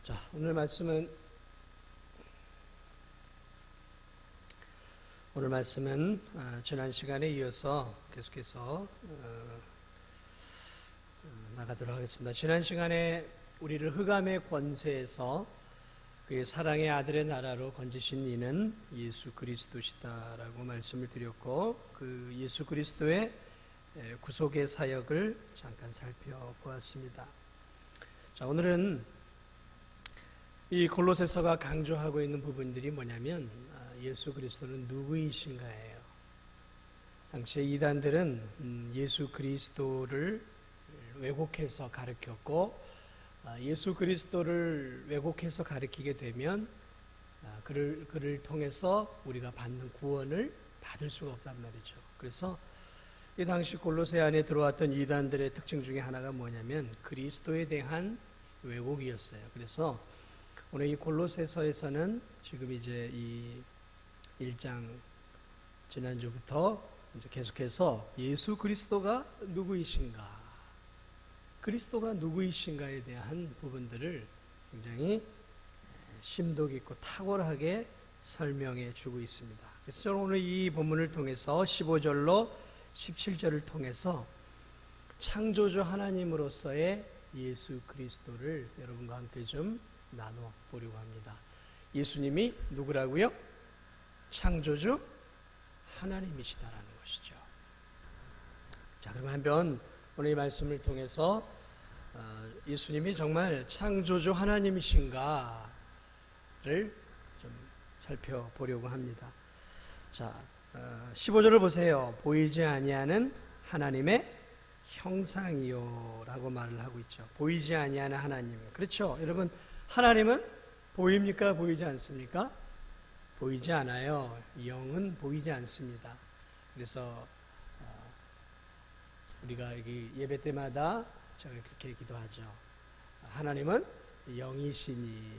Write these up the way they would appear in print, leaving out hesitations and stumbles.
자, 오늘 말씀은 지난 시간에 이어서 계속해서 나가도록 하겠습니다. 지난 시간에 우리를 흑암의 권세에서 그의 사랑의 아들의 나라로 건지신 이는 예수 그리스도시다라고 말씀을 드렸고, 그 예수 그리스도의 구속의 사역을 잠깐 살펴보았습니다. 자, 오늘은 이 골로새서가 강조하고 있는 부분들이 뭐냐면 예수 그리스도는 누구이신가예요. 당시에 이단들은 예수 그리스도를 왜곡해서 가르쳤고, 예수 그리스도를 왜곡해서 가르치게 되면 그를 통해서 우리가 받는 구원을 받을 수가 없단 말이죠. 그래서 이 당시 골로새 안에 들어왔던 이단들의 특징 중에 하나가 뭐냐면 그리스도에 대한 왜곡이었어요. 그래서 오늘 이 골로새서에서는 지금 이제 이 1장 지난주부터 이제 계속해서 예수 그리스도가 누구이신가, 그리스도가 누구이신가에 대한 부분들을 굉장히 심도 깊고 탁월하게 설명해 주고 있습니다. 그래서 저는 오늘 이 본문을 통해서 15절로 17절을 통해서 창조주 하나님으로서의 예수 그리스도를 여러분과 함께 좀 나눠보려고 합니다. 예수님이 누구라고요? 창조주 하나님이시다라는 것이죠. 자, 그럼 한번 오늘 이 말씀을 통해서 예수님이 정말 창조주 하나님이신가를 좀 살펴보려고 합니다. 자, 15절을 보세요. 보이지 아니하는 하나님의 형상이요 라고 말을 하고 있죠. 보이지 아니하는 하나님. 그렇죠. 여러분, 하나님은 보입니까? 보이지 않습니까? 보이지 않아요. 영은 보이지 않습니다. 그래서 우리가 여기 예배 때마다 제가 그렇게 기도하죠. 하나님은 영이시니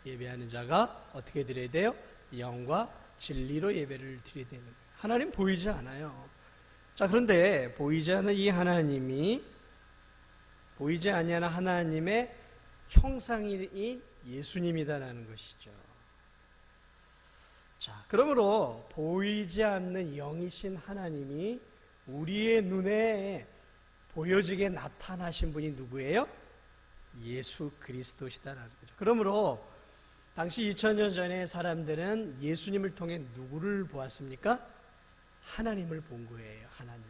예배하는 자가 어떻게 드려야 돼요? 영과 진리로 예배를 드려야 되는 거예요. 하나님 보이지 않아요. 자, 그런데 보이지 않는 이 하나님이, 보이지 아니하는 하나님의 형상이 예수님이다라는 것이죠. 자, 그러므로 보이지 않는 영이신 하나님이 우리의 눈에 보여지게 나타나신 분이 누구예요? 예수 그리스도시다라는 거죠. 그러므로 당시 2000년 전에 사람들은 예수님을 통해 누구를 보았습니까? 하나님을 본 거예요. 하나님을.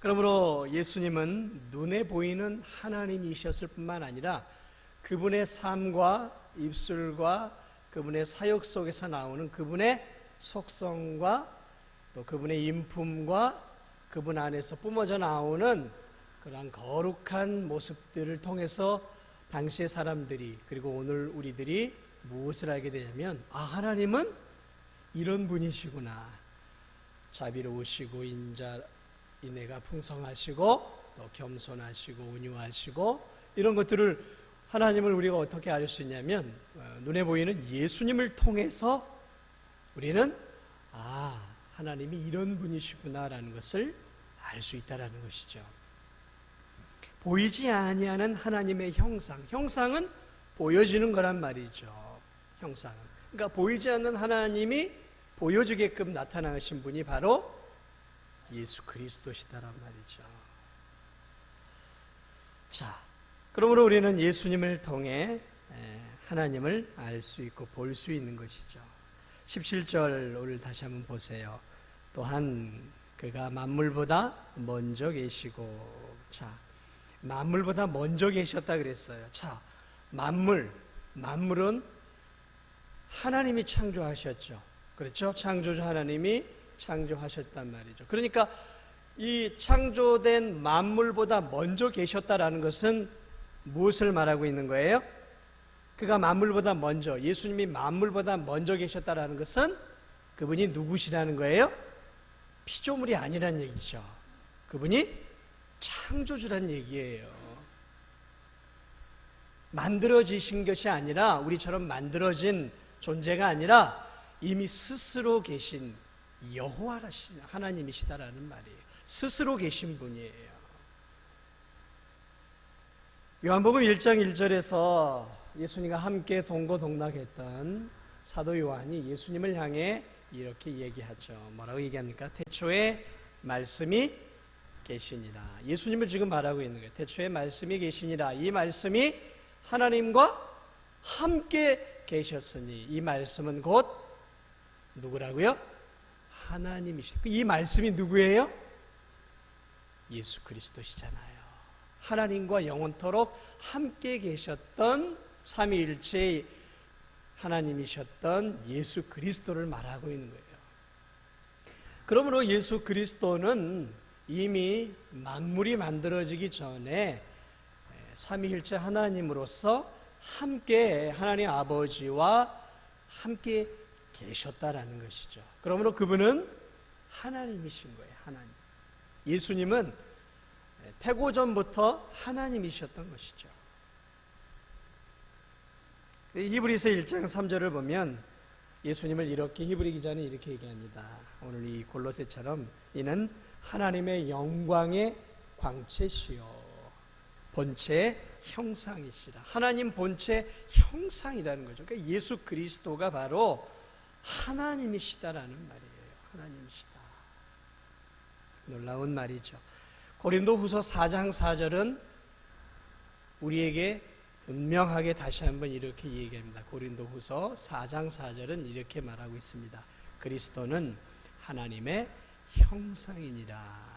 그러므로 예수님은 눈에 보이는 하나님이셨을 뿐만 아니라 그분의 삶과 입술과 그분의 사역 속에서 나오는 그분의 속성과 또 그분의 인품과 그분 안에서 뿜어져 나오는 그런 거룩한 모습들을 통해서 당시의 사람들이, 그리고 오늘 우리들이 무엇을 알게 되냐면, 아, 하나님은 이런 분이시구나. 자비로우시고 인애가 풍성하시고 또 겸손하시고 온유하시고, 이런 것들을 하나님을 우리가 어떻게 알 수 있냐면 눈에 보이는 예수님을 통해서 우리는 하나님이 이런 분이시구나라는 것을 알 수 있다라는 것이죠. 보이지 아니하는 하나님의 형상, 형상은 보여지는 거란 말이죠. 형상은. 그러니까 보이지 않는 하나님이 보여지게끔 나타나신 분이 바로 예수 그리스도시다란 말이죠. 자, 그러므로 우리는 예수님을 통해 하나님을 알 수 있고 볼 수 있는 것이죠. 17절 오늘 다시 한번 보세요. 또한 그가 만물보다 먼저 계시고. 자, 만물보다 먼저 계셨다 그랬어요. 자, 만물은 하나님이 창조하셨죠. 그렇죠? 창조주 하나님이 창조하셨단 말이죠. 그러니까 이 창조된 만물보다 먼저 계셨다라는 것은 무엇을 말하고 있는 거예요? 그가 만물보다 먼저, 예수님이 만물보다 먼저 계셨다라는 것은 그분이 누구시라는 거예요? 피조물이 아니란 얘기죠. 그분이 창조주란 얘기예요. 만들어지신 것이 아니라, 우리처럼 만들어진 존재가 아니라 이미 스스로 계신 여호와 하나님이시다라는 말이에요. 스스로 계신 분이에요. 요한복음 1장 1절에서 예수님과 함께 동고동락했던 사도 요한이 예수님을 향해 이렇게 얘기하죠. 뭐라고 얘기합니까? 태초에 말씀이 계시니라. 예수님을 지금 말하고 있는 거예요. 태초에 말씀이 계시니라. 이 말씀이 하나님과 함께 계셨으니, 이 말씀은 곧 누구라고요? 하나님이시죠. 이 말씀이 누구예요? 예수 그리스도시잖아요. 하나님과 영원토록 함께 계셨던 삼위일체의 하나님이셨던 예수 그리스도를 말하고 있는 거예요. 그러므로 예수 그리스도는 이미 만물이 만들어지기 전에 삼위일체 하나님으로서 함께 하나님 아버지와 함께 계셨다라는 것이죠. 그러므로 그분은 하나님이신 거예요. 하나님. 예수님은 태고전부터 하나님이셨던 것이죠. 히브리서 1장 3절을 보면 예수님을 이렇게, 히브리 기자는 이렇게 얘기합니다. 오늘 이 골로새처럼 이는 하나님의 영광의 광채시요 본체의 형상이시라. 하나님 본체 형상이라는 거죠. 그러니까 예수 그리스도가 바로 하나님이시다라는 말이에요. 하나님이시다. 놀라운 말이죠. 고린도후서 4장 4절은 우리에게 분명하게 다시 한번 이렇게 얘기합니다. 고린도후서 4장 4절은 이렇게 말하고 있습니다. 그리스도는 하나님의 형상이니라.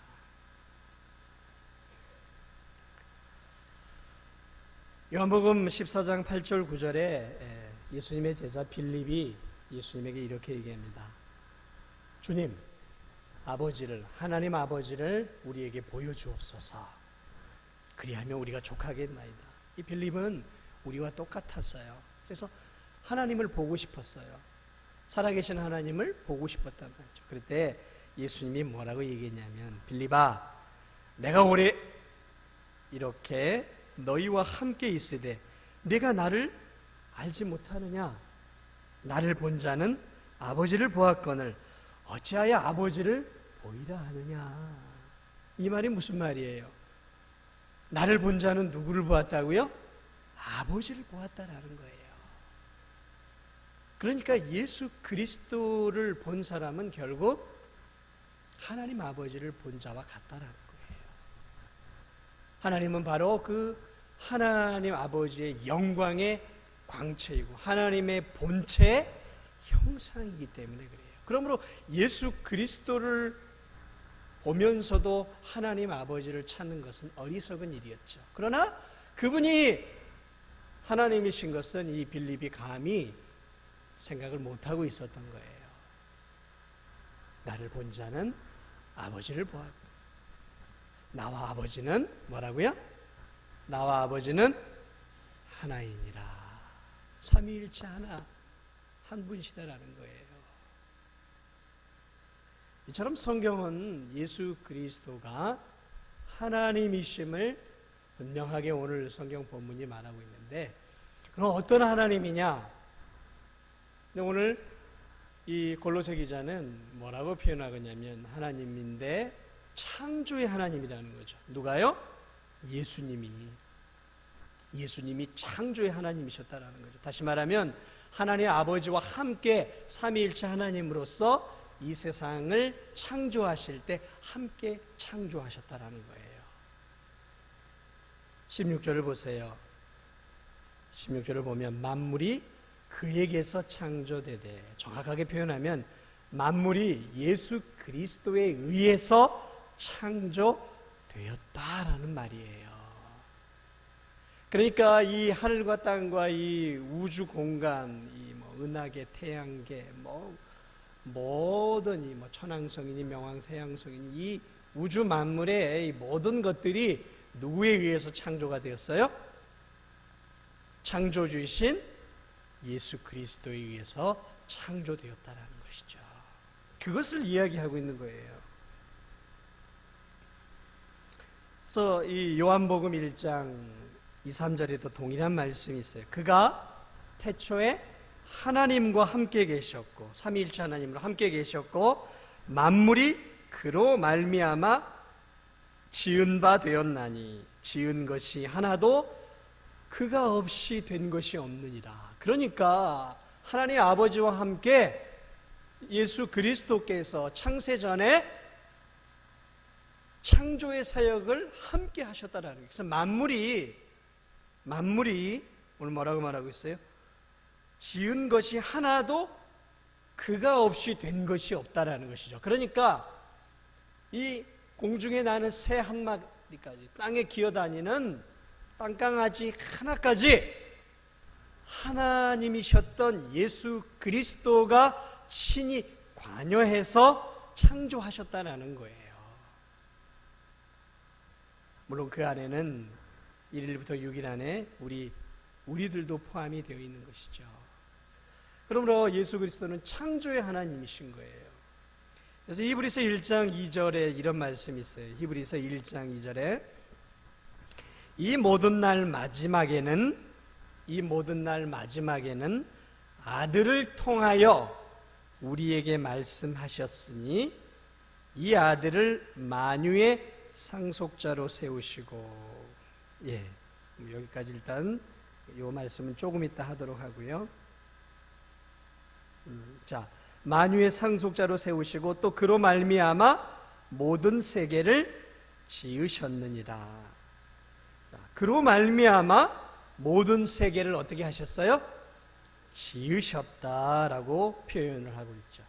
요한복음 14장 8절 9절에 예수님의 제자 빌립이 예수님에게 이렇게 얘기합니다. 주님, 아버지를, 하나님 아버지를 우리에게 보여주옵소서. 그리하면 우리가 족하겠나이다. 이 빌립은 우리와 똑같았어요. 그래서 하나님을 보고 싶었어요. 살아계신 하나님을 보고 싶었단 말이죠. 그럴 때 예수님이 뭐라고 얘기했냐면, 빌립아, 내가 오래 이렇게 너희와 함께 있으되 네가 나를 알지 못하느냐? 나를 본 자는 아버지를 보았거늘 어찌하여 아버지를 보이라 하느냐? 이 말이 무슨 말이에요? 나를 본 자는 누구를 보았다고요? 아버지를 보았다라는 거예요. 그러니까 예수 그리스도를 본 사람은 결국 하나님 아버지를 본 자와 같다라는 거예요. 하나님은 바로 그 하나님 아버지의 영광의 광채이고 하나님의 본체의 형상이기 때문에 그래요. 그러므로 예수 그리스도를 보면서도 하나님 아버지를 찾는 것은 어리석은 일이었죠. 그러나 그분이 하나님이신 것은 이 빌립이 감히 생각을 못하고 있었던 거예요. 나를 본 자는 아버지를 보았고, 나와 아버지는 뭐라고요? 나와 아버지는 하나이니라. 삼위일체 하나, 한 분이시다라는 거예요. 이처럼 성경은 예수 그리스도가 하나님이심을 분명하게 오늘 성경 본문이 말하고 있는데, 그럼 어떤 하나님이냐? 근데 오늘 이 골로새 기자는 뭐라고 표현하겠냐면, 하나님인데 창조의 하나님이라는 거죠. 누가요? 예수님이 창조의 하나님이셨다라는 거죠. 다시 말하면 하나님 아버지와 함께 삼위일체 하나님으로서 이 세상을 창조하실 때 함께 창조하셨다라는 거예요. 16절을 보세요. 16절을 보면 만물이 그에게서 창조되되, 정확하게 표현하면 만물이 예수 그리스도에 의해서 창조되었다라는 말이에요. 그러니까 이 하늘과 땅과 이 우주 공간, 이 은하계, 태양계, 모든 이 천왕성이니 명왕세왕성이니 이 우주 만물의 이 모든 것들이 누구에 의해서 창조가 되었어요? 창조주이신 예수 그리스도에 의해서 창조되었다라는 것이죠. 그것을 이야기하고 있는 거예요. 그래서 이 요한복음 1장 2, 3절에도 동일한 말씀이 있어요. 그가 태초에 하나님과 함께 계셨고, 삼위일체 하나님으로 함께 계셨고, 만물이 그로 말미암아 지은 바 되었나니, 지은 것이 하나도 그가 없이 된 것이 없느니라. 그러니까 하나님 아버지와 함께 예수 그리스도께서 창세전에 창조의 사역을 함께 하셨다라는 거예요. 그래서 만물이 오늘 뭐라고 말하고 있어요? 지은 것이 하나도 그가 없이 된 것이 없다라는 것이죠. 그러니까 이 공중에 나는 새 한 마리까지, 땅에 기어다니는 땅강아지 하나까지 하나님이셨던 예수 그리스도가 친히 관여해서 창조하셨다는 거예요. 물론 그 안에는 1일부터 6일 안에 우리들도 포함이 되어 있는 것이죠. 그러므로 예수 그리스도는 창조의 하나님이신 거예요. 그래서 히브리서 1장 2절에 이런 말씀이 있어요. 히브리서 1장 2절에 이 모든 날 마지막에는 아들을 통하여 우리에게 말씀하셨으니 이 아들을 만유의 상속자로 세우시고, 여기까지 일단 이 말씀은 조금 이따 하도록 하고요. 자, 만유의 상속자로 세우시고 또 그로 말미암아 모든 세계를 지으셨느니라. 자, 그로 말미암아 모든 세계를 어떻게 하셨어요? 지으셨다라고 표현을 하고 있죠.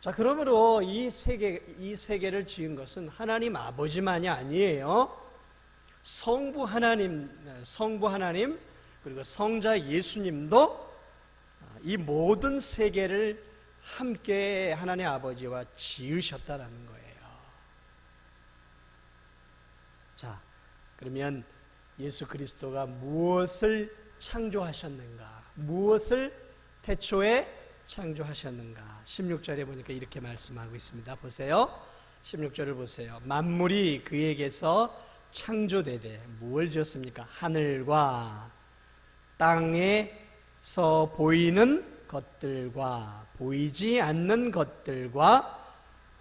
자, 그러므로 이 세계를 지은 것은 하나님 아버지만이 아니에요. 성부 하나님 그리고 성자 예수님도 이 모든 세계를 함께 하나님 아버지와 지으셨다라는 거예요. 자, 그러면 예수 그리스도가 무엇을 창조하셨는가? 무엇을 태초에 창조하셨는가? 16절에 보니까 이렇게 말씀하고 있습니다. 보세요. 16절을 보세요. 만물이 그에게서 창조되되 무엇을 지었습니까? 하늘과 땅에서 보이는 것들과 보이지 않는 것들과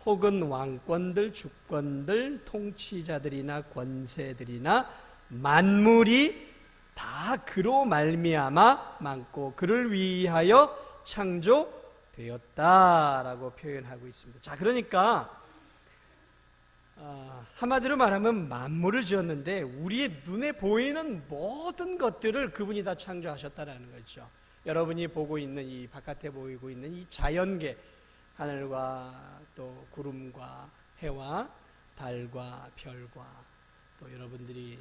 혹은 왕권들, 주권들, 통치자들이나 권세들이나 만물이 다 그로 말미암아 많고 그를 위하여 창조되었다라고 표현하고 있습니다. 자, 그러니까 한마디로 말하면 만물을 지었는데 우리의 눈에 보이는 모든 것들을 그분이 다 창조하셨다라는 거죠. 여러분이 보고 있는 이 바깥에 보이고 있는 이 자연계, 하늘과 또 구름과 해와 달과 별과 또 여러분들이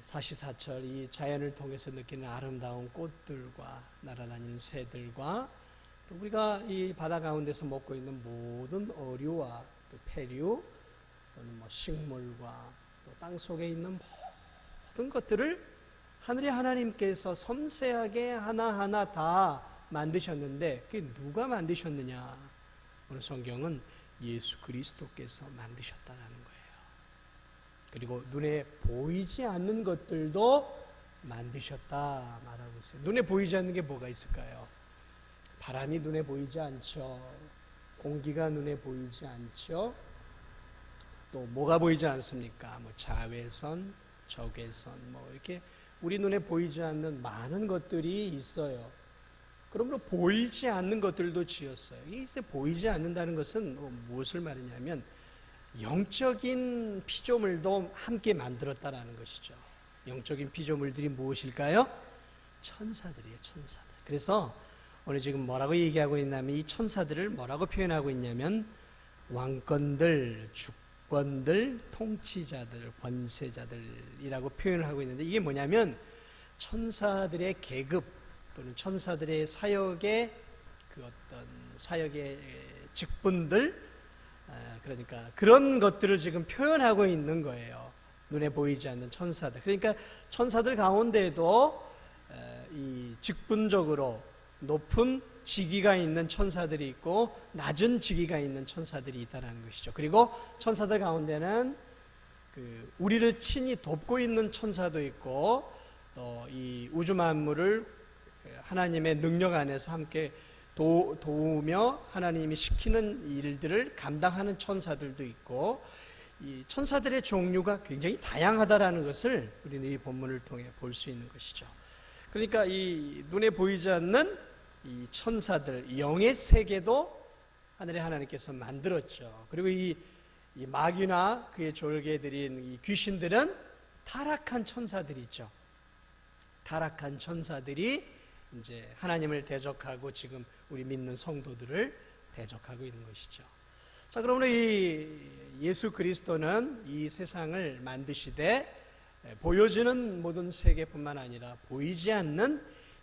사시사철 이 자연을 통해서 느끼는 아름다운 꽃들과 날아다니는 새들과 또 우리가 이 바다 가운데서 먹고 있는 모든 어류와 또 폐류 또는 뭐 식물과 또 땅 속에 있는 모든 것들을 하늘의 하나님께서 섬세하게 하나하나 다 만드셨는데 그게 누가 만드셨느냐? 오늘 성경은 예수 그리스도께서 만드셨다는 거예요. 그리고 눈에 보이지 않는 것들도 만드셨다 말하고 있어요. 눈에 보이지 않는 게 뭐가 있을까요? 바람이 눈에 보이지 않죠. 공기가 눈에 보이지 않죠. 또 뭐가 보이지 않습니까? 뭐 자외선, 적외선, 뭐 이렇게 우리 눈에 보이지 않는 많은 것들이 있어요. 그러므로 보이지 않는 것들도 지었어요. 이제 보이지 않는다는 것은 무엇을 말하냐면 영적인 피조물도 함께 만들었다라는 것이죠. 영적인 피조물들이 무엇일까요? 천사들이에요, 천사들. 그래서 오늘 지금 뭐라고 얘기하고 있냐면 이 천사들을 뭐라고 표현하고 있냐면 왕권들, 주권들, 통치자들, 권세자들이라고 표현을 하고 있는데 이게 뭐냐면 천사들의 계급 또는 천사들의 사역의 그 어떤 사역의 직분들, 그러니까 그런 것들을 지금 표현하고 있는 거예요. 눈에 보이지 않는 천사들. 그러니까 천사들 가운데에도 이 직분적으로 높은 직위가 있는 천사들이 있고 낮은 직위가 있는 천사들이 있다는 것이죠. 그리고 천사들 가운데는 우리를 친히 돕고 있는 천사도 있고 또 이 우주 만물을 하나님의 능력 안에서 함께 도우며 하나님이 시키는 일들을 감당하는 천사들도 있고 이 천사들의 종류가 굉장히 다양하다라는 것을 우리는 이 본문을 통해 볼 수 있는 것이죠. 그러니까 이 눈에 보이지 않는 이 천사들, 영의 세계도 하늘의 하나님께서 만들었죠. 그리고 이 마귀나 그의 졸개들인 이 귀신들은 타락한 천사들이죠. 타락한 천사들이 이제 하나님을 대적하고 지금 우리 믿는 성도들을 대적하고 있는 것이죠. 자, 그러므로 이 예수 그리스도는 이 세상을 만드시되 보여지는 모든 세계뿐만 아니라 보이지 않는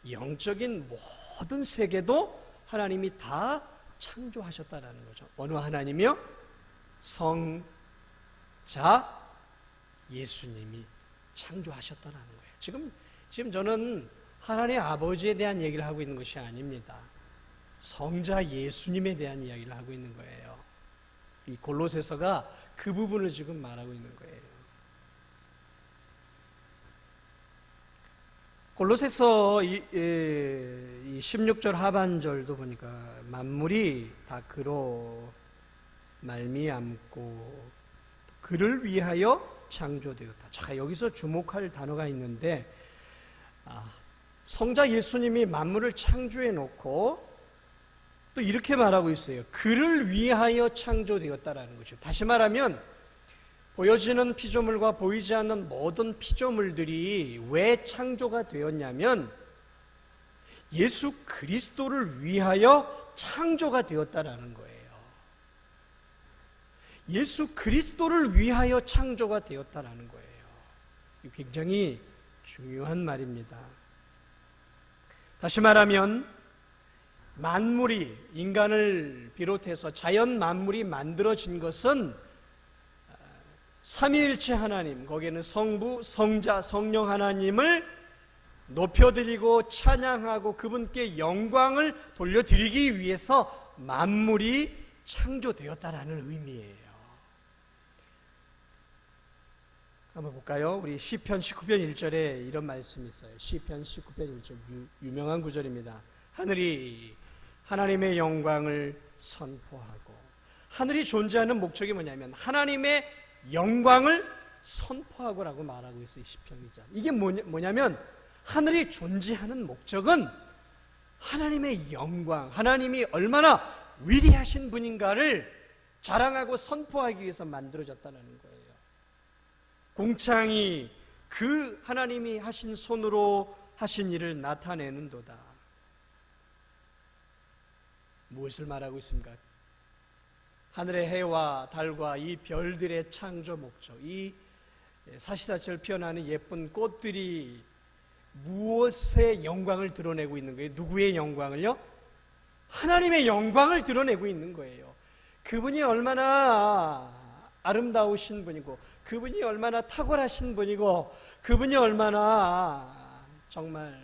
영적인 모든 세계도 하나님이 다 창조하셨다라는 거죠. 어느 하나님이요? 성자 예수님이 창조하셨다라는 거예요. 지금 저는 하나님 아버지에 대한 얘기를 하고 있는 것이 아닙니다. 성자 예수님에 대한 이야기를 하고 있는 거예요. 이 골로새서가 그 부분을 지금 말하고 있는 거예요. 골로새서 16절 하반절도 보니까 만물이 다 그로 말미암고 그를 위하여 창조되었다. 자, 여기서 주목할 단어가 있는데 성자 예수님이 만물을 창조해 놓고 또 이렇게 말하고 있어요. 그를 위하여 창조되었다라는 거죠. 다시 말하면 보여지는 피조물과 보이지 않는 모든 피조물들이 왜 창조가 되었냐면 예수 그리스도를 위하여 창조가 되었다라는 거예요. 예수 그리스도를 위하여 창조가 되었다라는 거예요. 굉장히 중요한 말입니다. 다시 말하면 만물이, 인간을 비롯해서 자연 만물이 만들어진 것은 삼위일체 하나님, 거기에는 성부, 성자, 성령 하나님을 높여드리고 찬양하고 그분께 영광을 돌려드리기 위해서 만물이 창조되었다라는 의미예요. 한번 볼까요? 우리 시편 19편 1절에 이런 말씀이 있어요. 시편 19편 1절 유명한 구절입니다. 하늘이 하나님의 영광을 선포하고, 하늘이 존재하는 목적이 뭐냐면 하나님의 영광을 선포하고라고 말하고 있어요. 시편이죠. 이게 뭐냐면 하늘이 존재하는 목적은 하나님의 영광, 하나님이 얼마나 위대하신 분인가를 자랑하고 선포하기 위해서 만들어졌다는 거예요. 궁창이 그 하나님이 하신 손으로 하신 일을 나타내는도다. 무엇을 말하고 있습니까? 하늘의 해와 달과 이 별들의 창조 목적, 이 사시사철 피어나는 예쁜 꽃들이 무엇의 영광을 드러내고 있는 거예요? 누구의 영광을요? 하나님의 영광을 드러내고 있는 거예요. 그분이 얼마나 아름다우신 분이고, 그분이 얼마나 탁월하신 분이고, 그분이 얼마나 정말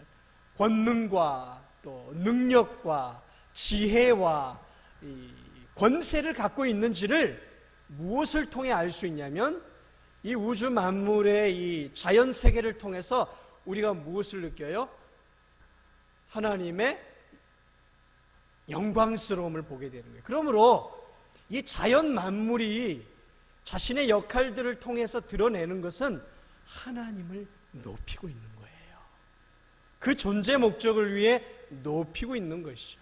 권능과 또 능력과 지혜와 이 권세를 갖고 있는지를 무엇을 통해 알 수 있냐면 이 우주 만물의 이 자연 세계를 통해서 우리가 무엇을 느껴요? 하나님의 영광스러움을 보게 되는 거예요. 그러므로 이 자연 만물이 자신의 역할들을 통해서 드러내는 것은 하나님을 높이고 있는 거예요. 그 존재 목적을 위해 높이고 있는 것이죠.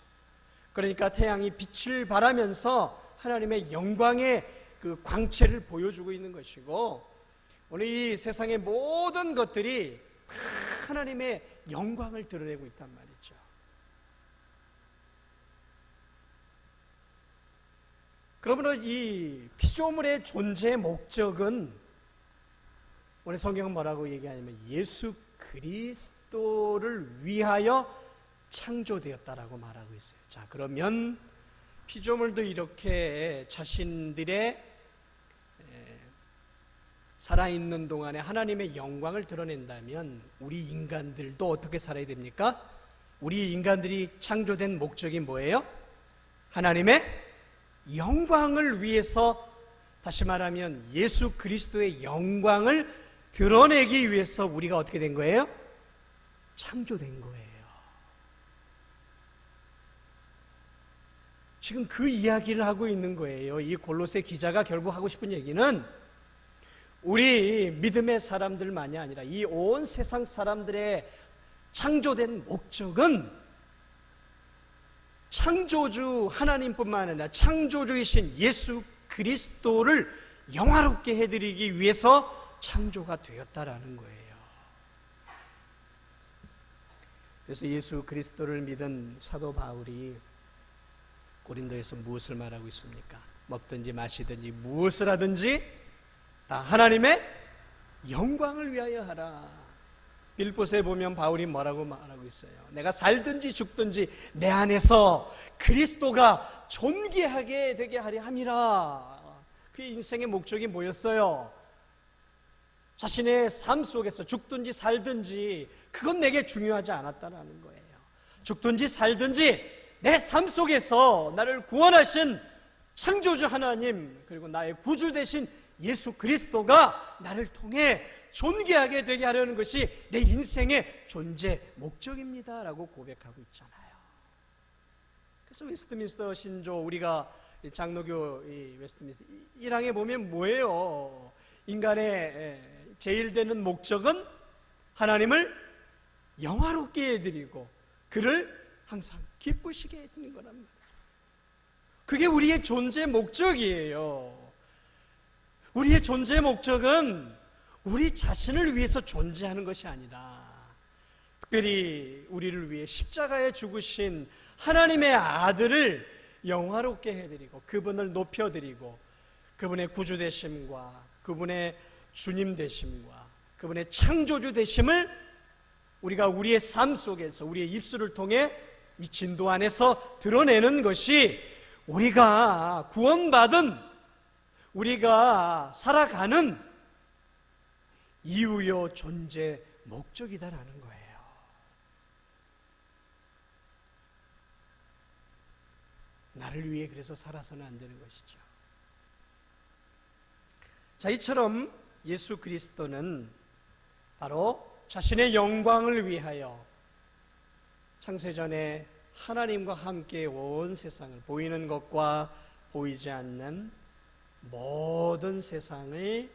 그러니까 태양이 빛을 발하면서 하나님의 영광의 그 광채를 보여주고 있는 것이고, 오늘 이 세상의 모든 것들이 하나님의 영광을 드러내고 있단 말이죠. 그러므로 이 피조물의 존재의 목적은 오늘 성경은 뭐라고 얘기하냐면 예수 그리스도를 위하여 창조되었다라고 말하고 있어요. 자, 그러면 피조물도 이렇게 자신들의 살아있는 동안에 하나님의 영광을 드러낸다면 우리 인간들도 어떻게 살아야 됩니까? 우리 인간들이 창조된 목적이 뭐예요? 하나님의 영광을 위해서, 다시 말하면 예수 그리스도의 영광을 드러내기 위해서 우리가 어떻게 된 거예요? 창조된 거예요. 지금 그 이야기를 하고 있는 거예요. 이 골로새 기자가 결국 하고 싶은 얘기는 우리 믿음의 사람들만이 아니라 이 온 세상 사람들의 창조된 목적은 창조주 하나님뿐만 아니라 창조주이신 예수 그리스도를 영화롭게 해드리기 위해서 창조가 되었다라는 거예요. 그래서 예수 그리스도를 믿은 사도 바울이 고린도에서 무엇을 말하고 있습니까? 먹든지 마시든지 무엇을 하든지 다 하나님의 영광을 위하여 하라. 빌보스에 보면 바울이 뭐라고 말하고 있어요? 내가 살든지 죽든지 내 안에서 그리스도가 존귀하게 되게 하려 함이라. 그의 인생의 목적이 뭐였어요? 자신의 삶 속에서 죽든지 살든지 그건 내게 중요하지 않았다는 거예요. 죽든지 살든지 내 삶 속에서 나를 구원하신 창조주 하나님, 그리고 나의 구주 되신 예수 그리스도가 나를 통해 존귀하게 되게 하려는 것이 내 인생의 존재 목적입니다 라고 고백하고 있잖아요. 그래서 웨스트민스터 신조, 우리가 장로교 웨스트민스터 1항에 보면 뭐예요? 인간의 제일 되는 목적은 하나님을 영화롭게 해드리고 그를 항상 기쁘시게 해드리는 거란 말이에요. 그게 우리의 존재 목적이에요. 우리의 존재 목적은 우리 자신을 위해서 존재하는 것이 아니라 특별히 우리를 위해 십자가에 죽으신 하나님의 아들을 영화롭게 해드리고 그분을 높여드리고 그분의 구주 되심과 그분의 주님 되심과 그분의 창조주 되심을 우리가 우리의 삶 속에서 우리의 입술을 통해 이 진도 안에서 드러내는 것이 우리가 구원받은, 우리가 살아가는 이유요 존재 목적이다라는 거예요. 나를 위해 그래서 살아서는 안 되는 것이죠. 자, 이처럼 예수 그리스도는 바로 자신의 영광을 위하여 창세전에 하나님과 함께 온 세상을, 보이는 것과 보이지 않는 모든 세상을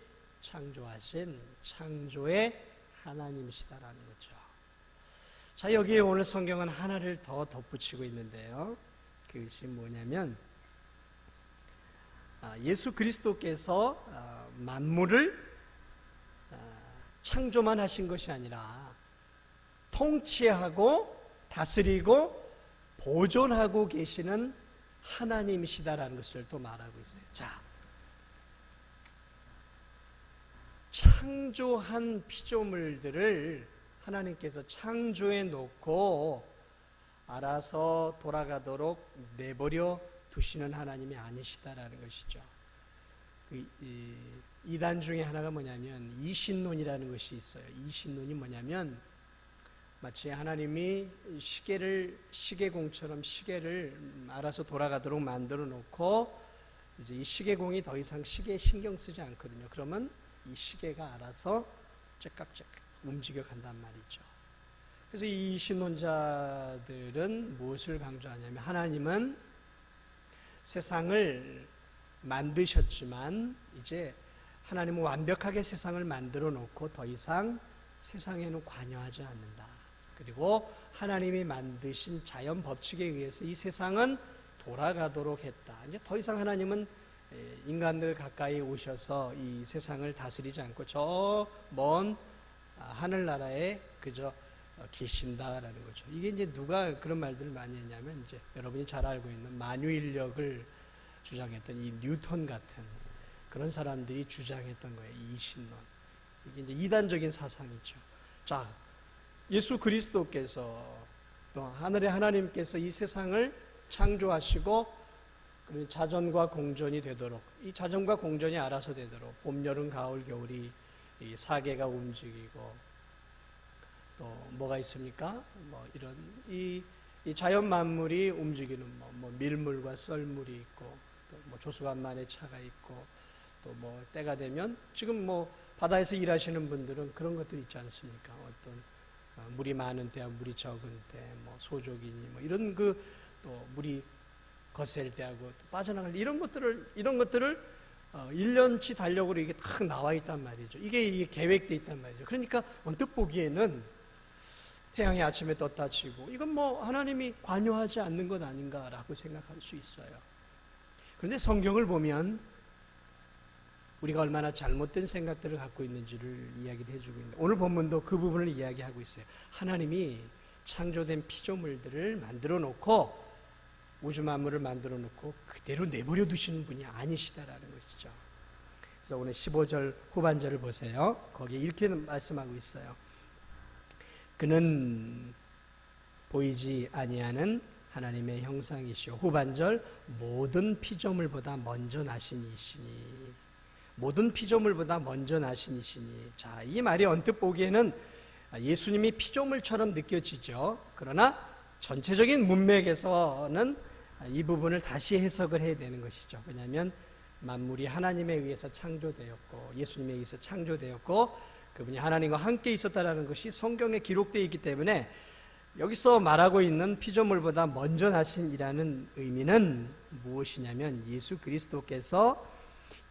창조하신 창조의 하나님이시다라는 거죠. 자, 여기에 오늘 성경은 하나를 더 덧붙이고 있는데요. 그것이 뭐냐면 예수 그리스도께서 만물을 창조만 하신 것이 아니라 통치하고 다스리고 보존하고 계시는 하나님이시다라는 것을 또 말하고 있어요. 자, 창조한 피조물들을 하나님께서 창조해 놓고 알아서 돌아가도록 내버려 두시는 하나님이 아니시다라는 것이죠. 이단 중에 하나가 뭐냐면 이신론이라는 것이 있어요. 이신론이 뭐냐면 마치 하나님이 시계공처럼 시계를 알아서 돌아가도록 만들어 놓고 이제 이 시계공이 더 이상 시계에 신경 쓰지 않거든요. 그러면 이 시계가 알아서 째깍째깍 움직여 간단 말이죠. 그래서 이 신론자들은 무엇을 강조하냐면 하나님은 세상을 만드셨지만 이제 하나님은 완벽하게 세상을 만들어 놓고 더 이상 세상에는 관여하지 않는다. 그리고 하나님이 만드신 자연 법칙에 의해서 이 세상은 돌아가도록 했다. 이제 더 이상 하나님은 인간들 가까이 오셔서 이 세상을 다스리지 않고 저 먼 하늘나라에 그저 계신다라는 거죠. 이게 이제 누가 그런 말들을 많이 했냐면 이제 여러분이 잘 알고 있는 만유인력을 주장했던 이 뉴턴 같은 그런 사람들이 주장했던 거예요. 이 신론. 이게 이제 이단적인 사상이죠. 자, 예수 그리스도께서 또 하늘의 하나님께서 이 세상을 창조하시고 자전과 공전이 되도록, 이 자전과 공전이 알아서 되도록 봄, 여름, 가을, 겨울이 이 사계가 움직이고 또 뭐가 있습니까? 뭐 이런 이 자연 만물이 움직이는 뭐 밀물과 썰물이 있고 또 뭐 조수간만의 차가 있고 또 뭐 때가 되면 지금 뭐 바다에서 일하시는 분들은 그런 것들 있지 않습니까? 어떤 물이 많은 때와 물이 적은 때, 뭐 소조기니 뭐 이런 또 물이 거셀 때하고 또 빠져나갈 이런 것들을 1년치 달력으로 이게 딱 나와 있단 말이죠. 이게 계획되어 있단 말이죠. 그러니까 언뜻 보기에는 태양이 아침에 떴다 치고 이건 뭐 하나님이 관여하지 않는 것 아닌가라고 생각할 수 있어요. 그런데 성경을 보면 우리가 얼마나 잘못된 생각들을 갖고 있는지를 이야기를 해주고 있는데, 오늘 본문도 그 부분을 이야기하고 있어요. 하나님이 창조된 피조물들을 만들어 놓고, 우주 만물을 만들어 놓고 그대로 내버려 두시는 분이 아니시다라는 것이죠. 그래서 오늘 15절 후반절을 보세요. 거기에 이렇게 말씀하고 있어요. 그는 보이지 아니하는 하나님의 형상이시오. 후반절, 모든 피조물보다 먼저 나신 이시니. 모든 피조물보다 먼저 나신 이시니. 자, 이 말이 언뜻 보기에는 예수님이 피조물처럼 느껴지죠. 그러나 전체적인 문맥에서는 이 부분을 다시 해석을 해야 되는 것이죠. 왜냐하면 만물이 하나님에 의해서 창조되었고, 예수님에 의해서 창조되었고, 그분이 하나님과 함께 있었다는 것이 성경에 기록되어 있기 때문에 여기서 말하고 있는 피조물보다 먼저 나신이라는 의미는 무엇이냐면, 예수 그리스도께서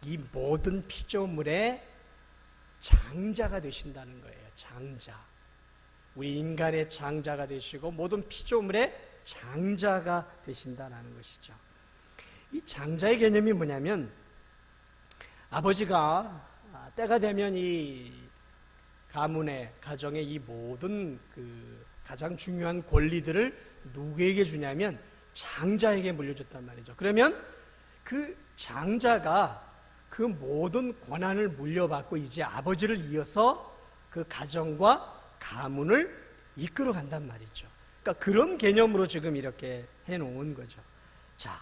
이 모든 피조물의 장자가 되신다는 거예요. 장자. 우리 인간의 장자가 되시고 모든 피조물의 장자가 되신다는 것이죠. 이 장자의 개념이 뭐냐면, 아버지가 때가 되면 이 가문의, 가정의 이 모든 가장 중요한 권리들을 누구에게 주냐면 장자에게 물려줬단 말이죠. 그러면 그 장자가 그 모든 권한을 물려받고 이제 아버지를 이어서 그 가정과 가문을 이끌어 간단 말이죠. 그러니까 그런 개념으로 지금 이렇게 해놓은 거죠. 자,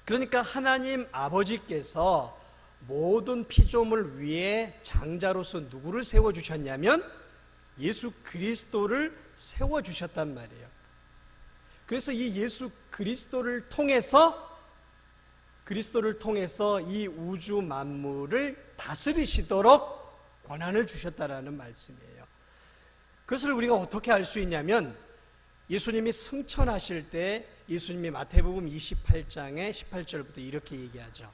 그러니까 하나님 아버지께서 모든 피조물 위에 장자로서 누구를 세워주셨냐면 예수 그리스도를 세워주셨단 말이에요. 그래서 이 예수 그리스도를 통해서 이 우주 만물을 다스리시도록 권한을 주셨다라는 말씀이에요. 그것을 우리가 어떻게 알 수 있냐면, 예수님이 승천하실 때 예수님이 마태복음 28장의 18절부터 이렇게 얘기하죠.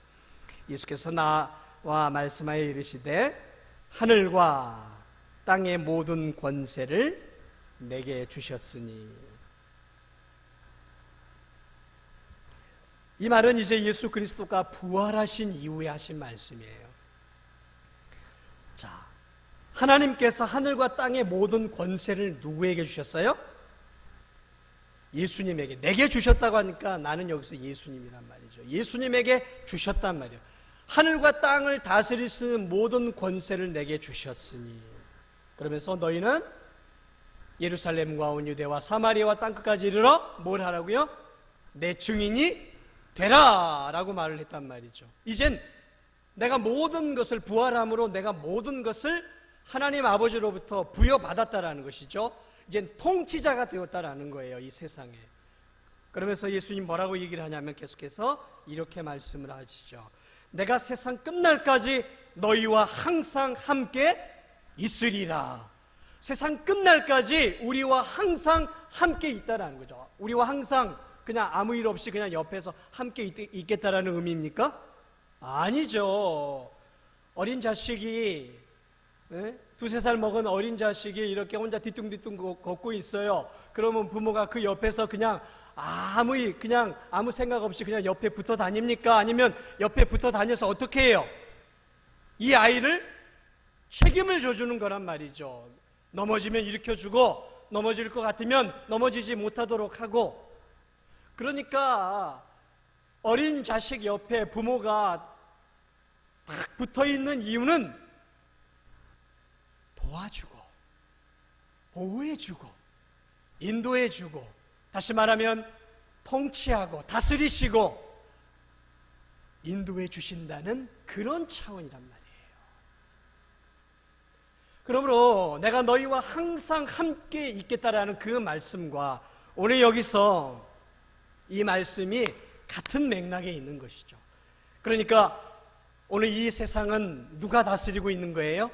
예수께서 나와 말씀하여 이르시되 하늘과 땅의 모든 권세를 내게 주셨으니. 이 말은 이제 예수 그리스도가 부활하신 이후에 하신 말씀이에요. 자, 하나님께서 하늘과 땅의 모든 권세를 누구에게 주셨어요? 예수님에게. 내게 주셨다고 하니까 나는 여기서 예수님이란 말이죠. 예수님에게 주셨단 말이에요. 하늘과 땅을 다스릴 수 있는 모든 권세를 내게 주셨으니. 그러면서 너희는 예루살렘과 온 유대와 사마리아와 땅끝까지 이르러 뭘 하라고요? 내 증인이 되라 라고 말을 했단 말이죠. 이젠 내가 모든 것을, 부활함으로 내가 모든 것을 하나님 아버지로부터 부여받았다라는 것이죠. 이젠 통치자가 되었다라는 거예요, 이 세상에. 그러면서 예수님 뭐라고 얘기를 하냐면 계속해서 이렇게 말씀을 하시죠. 내가 세상 끝날까지 너희와 항상 함께 있으리라. 세상 끝날까지 우리와 항상 함께 있다라는 거죠. 우리와 항상 그냥 아무 일 없이 그냥 옆에서 함께 있겠다라는 의미입니까? 아니죠. 어린 자식이, 두세 살 먹은 어린 자식이 이렇게 혼자 뒤뚱뒤뚱 걷고 있어요. 그러면 부모가 그 옆에서 그냥 아무 생각 없이 그냥 옆에 붙어 다닙니까? 아니면 옆에 붙어 다녀서 어떻게 해요? 이 아이를 책임을 져주는 거란 말이죠. 넘어지면 일으켜주고, 넘어질 것 같으면 넘어지지 못하도록 하고. 그러니까 어린 자식 옆에 부모가 딱 붙어있는 이유는 도와주고, 보호해주고, 인도해주고, 다시 말하면 통치하고 다스리시고 인도해 주신다는 그런 차원이란 말이에요. 그러므로 내가 너희와 항상 함께 있겠다라는 그 말씀과 오늘 여기서 이 말씀이 같은 맥락에 있는 것이죠. 그러니까 오늘 이 세상은 누가 다스리고 있는 거예요?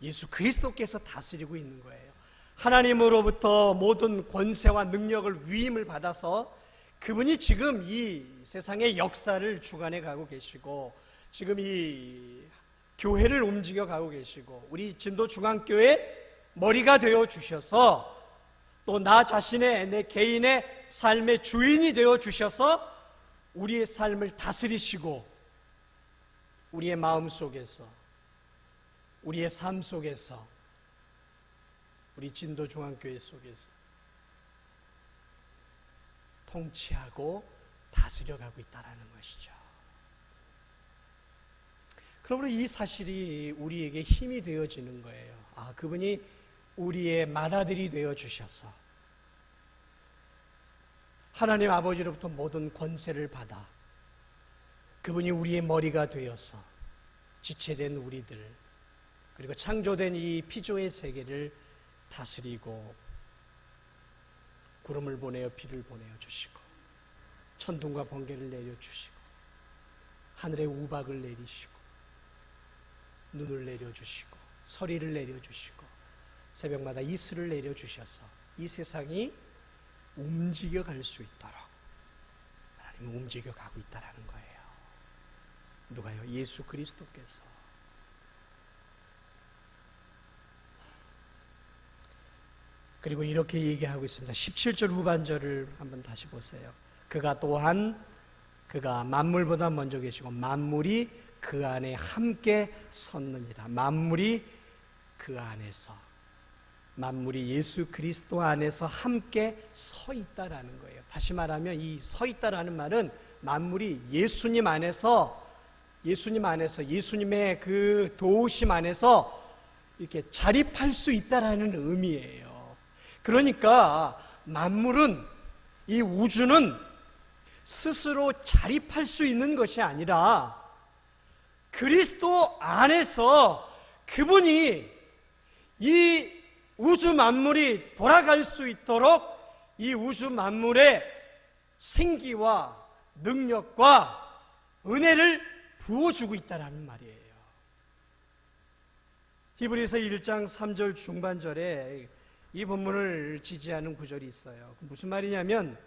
예수 그리스도께서 다스리고 있는 거예요. 하나님으로부터 모든 권세와 능력을 위임을 받아서 그분이 지금 이 세상의 역사를 주관해 가고 계시고 지금 이 교회를 움직여 가고 계시고 우리 진도중앙교회 머리가 되어 주셔서 또 나 자신의 내 개인의 삶의 주인이 되어 주셔서 우리의 삶을 다스리시고 우리의 마음 속에서 우리의 삶 속에서 우리 진도중앙교회 속에서 통치하고 다스려가고 있다는 것이죠. 그러므로 이 사실이 우리에게 힘이 되어지는 거예요. 그분이 우리의 맏아들이 되어주셔서 하나님 아버지로부터 모든 권세를 받아 그분이 우리의 머리가 되어서 지체된 우리들 그리고 창조된 이 피조의 세계를 다스리고 구름을 보내어 비를 보내어 주시고 천둥과 번개를 내려주시고 하늘에 우박을 내리시고 눈을 내려주시고 서리를 내려주시고 새벽마다 이슬을 내려주셔서 이 세상이 움직여갈 수 있도록 하나님은 움직여가고 있다는 거예요. 누가요? 예수 그리스도께서. 그리고 이렇게 얘기하고 있습니다. 17절 후반절을 한번 다시 보세요. 그가 만물보다 먼저 계시고 만물이 그 안에 함께 섰느니라. 만물이 그 안에서, 만물이 예수 그리스도 안에서 함께 서 있다라는 거예요. 다시 말하면 이 서 있다라는 말은 만물이 예수님 안에서 예수님의 그 도우심 안에서 이렇게 자립할 수 있다라는 의미예요. 그러니까 만물은, 이 우주는 스스로 자립할 수 있는 것이 아니라 그리스도 안에서 그분이 이 우주 만물이 돌아갈 수 있도록 이 우주 만물의 생기와 능력과 은혜를 부어주고 있다는 말이에요. 히브리서 1장 3절 중반절에 이 본문을 지지하는 구절이 있어요. 무슨 말이냐면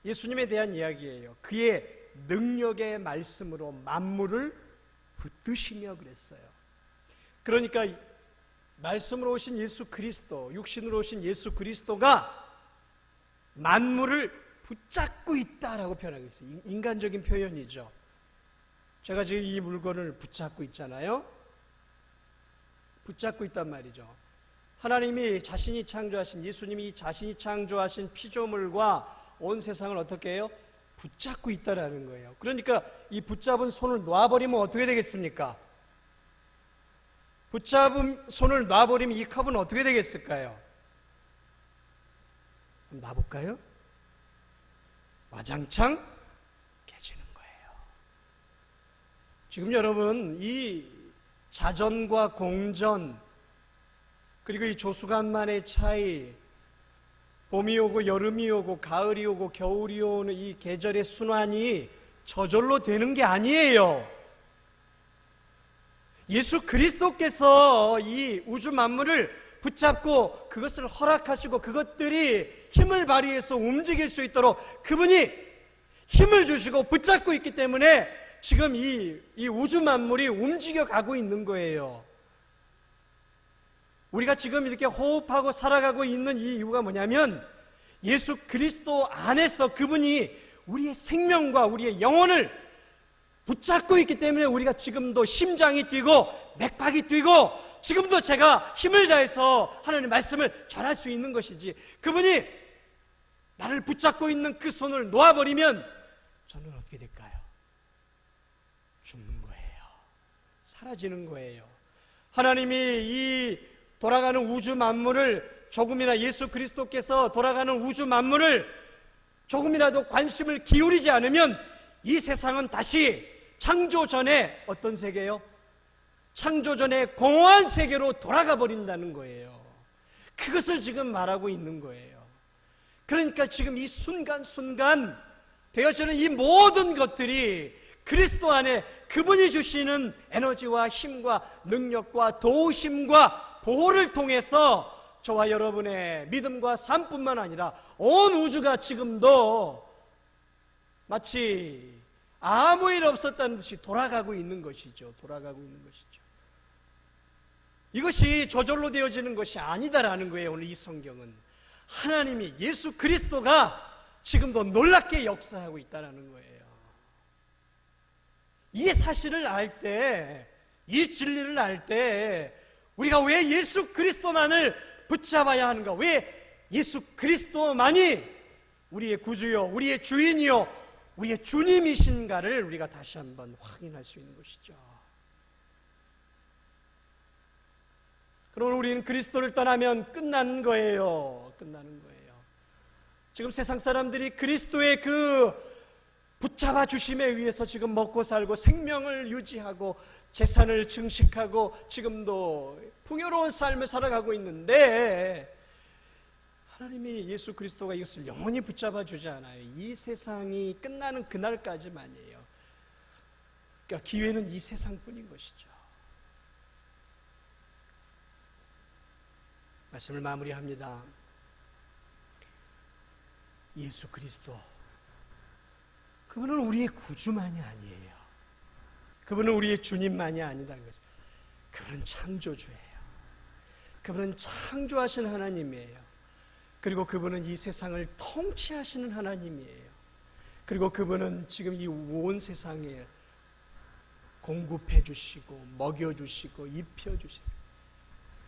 예수님에 대한 이야기예요. 그의 능력의 말씀으로 만물을 붙드시며 그랬어요. 그러니까 말씀으로 오신 예수 그리스도, 육신으로 오신 예수 그리스도가 만물을 붙잡고 있다라고 표현하고 있어요. 인간적인 표현이죠. 제가 지금 이 물건을 붙잡고 있잖아요. 붙잡고 있단 말이죠. 하나님이 자신이 창조하신, 예수님이 자신이 창조하신 피조물과 온 세상을 어떻게 해요? 붙잡고 있다라는 거예요. 그러니까 이 붙잡은 손을 놔버리면 어떻게 되겠습니까? 붙잡은 손을 놔버리면 이 컵은 어떻게 되겠을까요? 놔볼까요? 와장창 깨지는 거예요. 지금 여러분, 이 자전과 공전, 그리고 이 조수간만의 차이, 봄이 오고 여름이 오고 가을이 오고 겨울이 오는 이 계절의 순환이 저절로 되는 게 아니에요. 예수 그리스도께서 이 우주 만물을 붙잡고 그것을 허락하시고 그것들이 힘을 발휘해서 움직일 수 있도록 그분이 힘을 주시고 붙잡고 있기 때문에 지금 이 우주 만물이 움직여 가고 있는 거예요. 우리가 지금 이렇게 호흡하고 살아가고 있는 이 이유가 뭐냐면 예수 그리스도 안에서 그분이 우리의 생명과 우리의 영혼을 붙잡고 있기 때문에 우리가 지금도 심장이 뛰고 맥박이 뛰고 지금도 제가 힘을 다해서 하나님의 말씀을 전할 수 있는 것이지, 그분이 나를 붙잡고 있는 그 손을 놓아버리면 저는 어떻게 될까요? 죽는 거예요. 사라지는 거예요. 하나님이 이 돌아가는 우주 만물을 조금이나, 예수 그리스도께서 돌아가는 우주 만물을 조금이라도 관심을 기울이지 않으면 이 세상은 다시 창조 전에 어떤 세계요? 창조 전에 공허한 세계로 돌아가 버린다는 거예요. 그것을 지금 말하고 있는 거예요. 그러니까 지금 이 순간순간 되어지는 이 모든 것들이 그리스도 안에 그분이 주시는 에너지와 힘과 능력과 도우심과 보호를 통해서 저와 여러분의 믿음과 삶뿐만 아니라 온 우주가 지금도 마치 아무 일 없었다는 듯이 돌아가고 있는 것이죠. 돌아가고 있는 것이죠. 이것이 저절로 되어지는 것이 아니다라는 거예요. 오늘 이 성경은 하나님이 예수 그리스도가 지금도 놀랍게 역사하고 있다는 거예요. 이 사실을 알 때, 이 진리를 알 때 우리가 왜 예수 그리스도만을 붙잡아야 하는가, 왜 예수 그리스도만이 우리의 구주요, 우리의 주인이요, 우리의 주님이신가를 우리가 다시 한번 확인할 수 있는 것이죠. 그러면 우리는 그리스도를 떠나면 끝나는 거예요. 끝나는 거예요. 지금 세상 사람들이 그리스도의 그 붙잡아 주심에 의해서 지금 먹고 살고 생명을 유지하고 재산을 증식하고 지금도 풍요로운 삶을 살아가고 있는데, 하나님이 예수 그리스도가 이것을 영원히 붙잡아 주지 않아요. 이 세상이 끝나는 그날까지만이에요. 그러니까 기회는 이 세상뿐인 것이죠. 말씀을 마무리합니다. 예수 그리스도, 그분은 우리의 구주만이 아니에요. 그분은 우리의 주님만이 아니라는 거죠. 그분은 창조주예요. 그분은 창조하신 하나님이에요. 그리고 그분은 이 세상을 통치하시는 하나님이에요. 그리고 그분은 지금 이 온 세상에 공급해 주시고 먹여 주시고 입혀 주시고,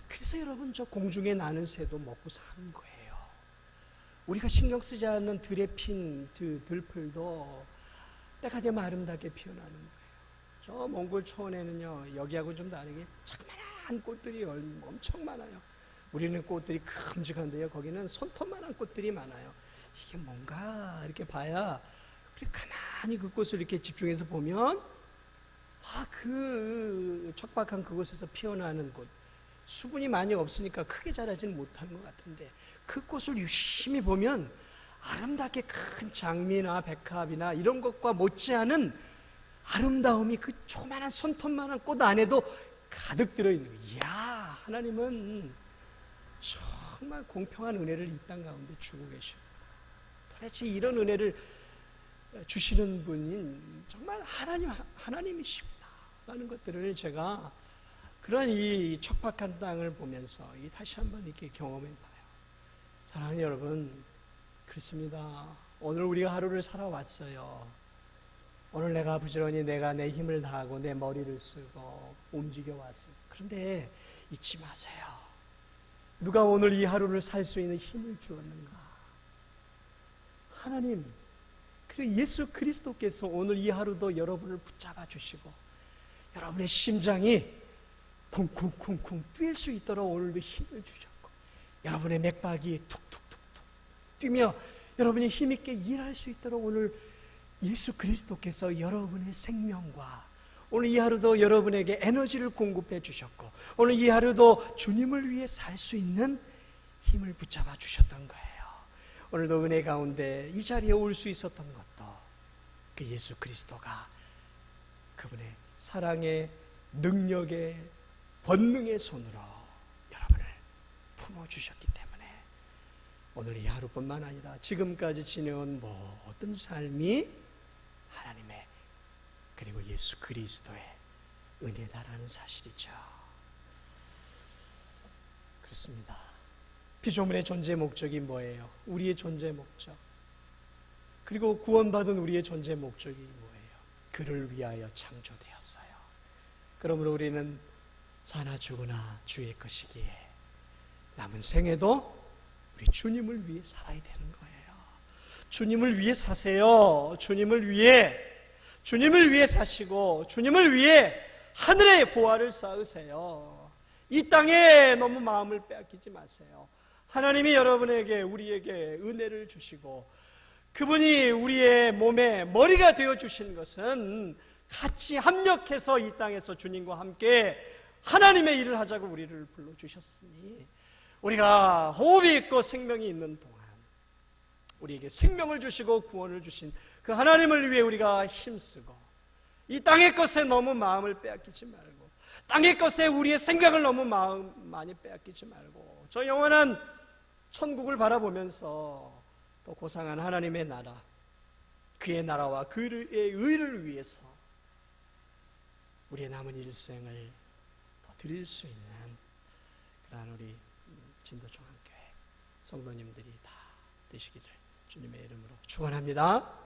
그래서 여러분 저 공중에 나는 새도 먹고 사는 거예요. 우리가 신경 쓰지 않는 들에 핀 들풀도 때가 되면 아름답게 피어나는 거예요. 저 몽골 초원에는요, 여기하고 좀 다르게 자그마한 꽃들이 엄청 많아요. 우리는 꽃들이 큼직한데요, 거기는 손톱만한 꽃들이 많아요. 이게 뭔가 이렇게 봐야, 그리고 가만히 그 꽃을 이렇게 집중해서 보면, 그 척박한 그곳에서 피어나는 꽃, 수분이 많이 없으니까 크게 자라지는 못하는 것 같은데, 그 꽃을 유심히 보면 아름답게 큰 장미나 백합이나 이런 것과 못지않은 아름다움이 그 조그마한 손톱만한 꽃 안에도 가득 들어있는 거예요. 이야, 하나님은 정말 공평한 은혜를 이 땅 가운데 주고 계시고, 도대체 이런 은혜를 주시는 분인 정말 하나님이시구나라는 것들을 제가 그런 이 척박한 땅을 보면서 다시 한번 이렇게 경험해봐요. 사랑하는 여러분, 그렇습니다. 오늘 우리가 하루를 살아왔어요. 오늘 내가 부지런히 내가 내 힘을 다하고 내 머리를 쓰고 움직여 왔어요. 그런데 잊지 마세요. 누가 오늘 이 하루를 살 수 있는 힘을 주었는가? 하나님, 그리고 예수 그리스도께서 오늘 이 하루도 여러분을 붙잡아 주시고 여러분의 심장이 쿵쿵쿵쿵 뛸 수 있도록 오늘도 힘을 주셨고, 여러분의 맥박이 툭툭툭툭 뛰며 여러분이 힘있게 일할 수 있도록 오늘 예수 그리스도께서 여러분의 생명과 오늘 이 하루도 여러분에게 에너지를 공급해 주셨고, 오늘 이 하루도 주님을 위해 살 수 있는 힘을 붙잡아 주셨던 거예요. 오늘도 은혜 가운데 이 자리에 올 수 있었던 것도 그 예수 그리스도가 그분의 사랑의 능력의 권능의 손으로 여러분을 품어주셨기 때문에 오늘 이 하루뿐만 아니라 지금까지 지내온 모든 삶이 하나님의 그리고 예수 그리스도의 은혜다라는 사실이죠. 그렇습니다. 피조물의 존재 목적이 뭐예요? 우리의 존재 목적, 그리고 구원받은 우리의 존재 목적이 뭐예요? 그를 위하여 창조되었어요. 그러므로 우리는 사나 죽으나 주의 것이기에 남은 생에도 우리 주님을 위해 살아야 되는 거예요. 주님을 위해 사세요. 주님을 위해 사시고 주님을 위해 하늘의 보화를 쌓으세요. 이 땅에 너무 마음을 빼앗기지 마세요. 하나님이 여러분에게, 우리에게 은혜를 주시고 그분이 우리의 몸에 머리가 되어주신 것은 같이 합력해서 이 땅에서 주님과 함께 하나님의 일을 하자고 우리를 불러주셨으니, 우리가 호흡이 있고 생명이 있는 동안 우리에게 생명을 주시고 구원을 주신 그 하나님을 위해 우리가 힘쓰고, 이 땅의 것에 너무 마음을 빼앗기지 말고, 땅의 것에 우리의 생각을 너무 많이 빼앗기지 말고, 저 영원한 천국을 바라보면서 또 고상한 하나님의 나라, 그의 나라와 그의 의를 위해서 우리의 남은 일생을 드릴 수 있는 그러한 우리 진도중앙교회 성도님들이 다 되시기를 주님의 이름으로 축원합니다.